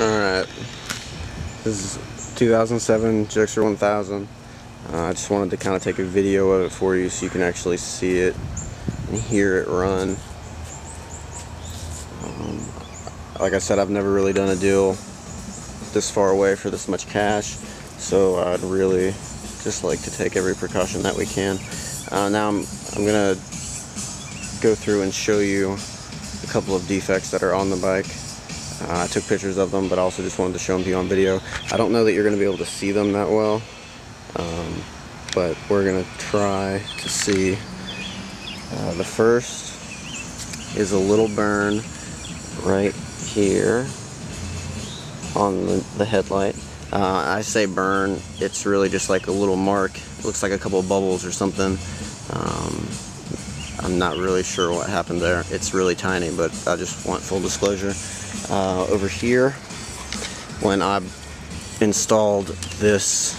Alright, this is 2007 Gsxr 1000. I just wanted to kind of take a video of it for you so you can actually see it and hear it run. Like I said, I've never really done a deal this far away for this much cash, so I'd really just like to take every precaution that we can. Now I'm gonna go through and show you a couple of defects that are on the bike. I took pictures of them, but I also just wanted to show them to you on video. I don't know that you're going to be able to see them that well, but we're going to try to see. The first is a little burn right here on the headlight. I say burn, it's really just like a little mark. It looks like a couple of bubbles or something. I'm not really sure what happened there. It's really tiny, but I just want full disclosure. Over here, when I installed this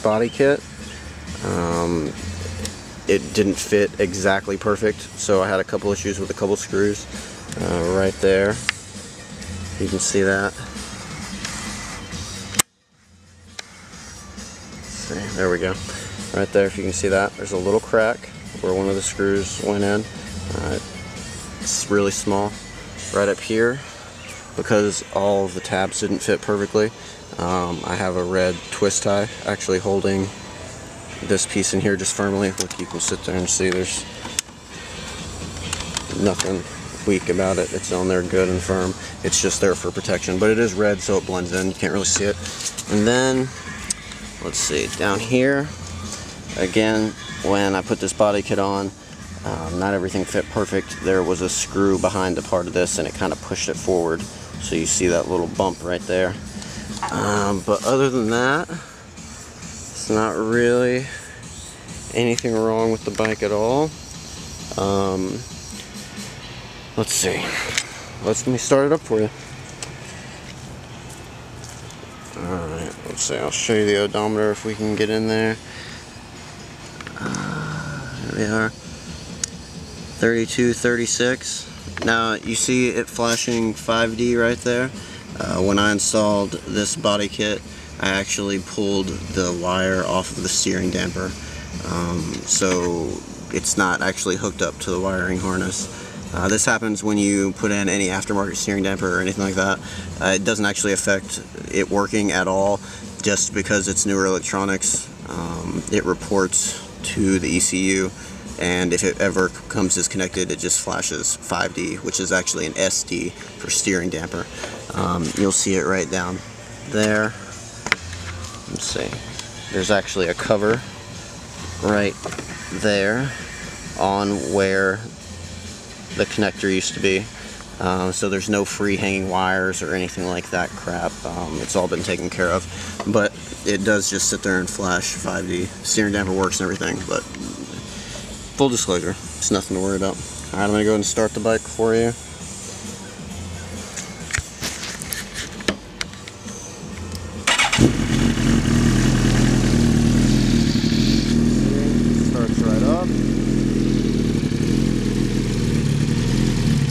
body kit, it didn't fit exactly perfect, so I had a couple issues with a couple screws right there. You can see that. See, there we go. Right there, if you can see that, there's a little crack where one of the screws went in. It's really small. Right up here, because all of the tabs didn't fit perfectly, I have a red twist tie actually holding this piece in here just firmly. Look, you can sit there and see there's nothing weak about it. It's on there good and firm. It's just there for protection, but it is red, so it blends in. You can't really see it. And then, let's see, down here, again, when I put this body kit on, not everything fit perfect. There was a screw behind a part of this and it kind of pushed it forward, so you see that little bump right there. But other than that, it's not really anything wrong with the bike at all. Let's see, let me start it up for you. Alright, let's see, I'll show you the odometer if we can get in there. There we are, 3236. Now you see it flashing 5D right there. When I installed this body kit, I actually pulled the wire off of the steering damper, so it's not actually hooked up to the wiring harness. This happens when you put in any aftermarket steering damper or anything like that. It doesn't actually affect it working at all, just because it's newer electronics. It reports to the ECU, and if it ever comes disconnected, it just flashes 5D, which is actually an SD for steering damper. You'll see it right down there. Let's see, there's actually a cover right there on where the connector used to be, so there's no free hanging wires or anything like that crap. It's all been taken care of, but it does just sit there and flash 5D. Steering damper works and everything, but full disclosure, it's nothing to worry about. Alright, I'm going to go ahead and start the bike for you. Starts right up.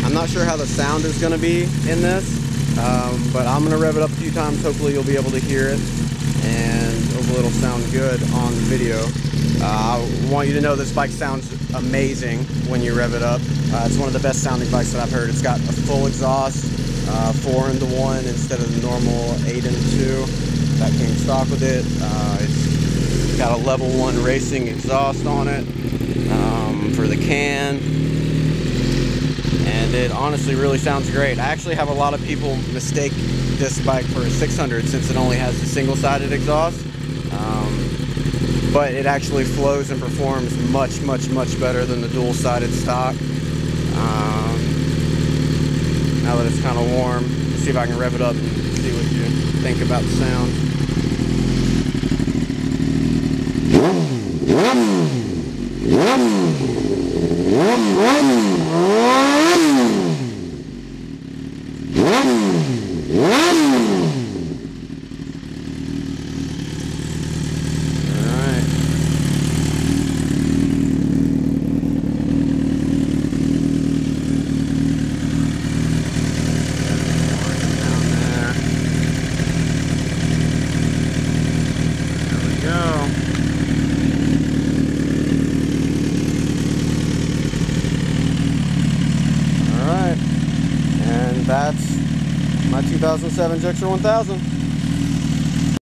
I'm not sure how the sound is going to be in this, but I'm going to rev it up a few times. Hopefully you'll be able to hear it, and hopefully it'll sound good on video. I want you to know this bike sounds amazing when you rev it up. It's one of the best sounding bikes that I've heard. It's got a full exhaust, 4-into-1 instead of the normal 8-into-2 that came stock with it. It's got a level 1 racing exhaust on it for the can, and it honestly really sounds great. I actually have a lot of people mistake this bike for a 600 since it only has a single-sided exhaust. But it actually flows and performs much better than the dual-sided stock. Now that it's kind of warm, let's see if I can rev it up and see what you think about the sound. And that's my 2007 Gsxr 1000.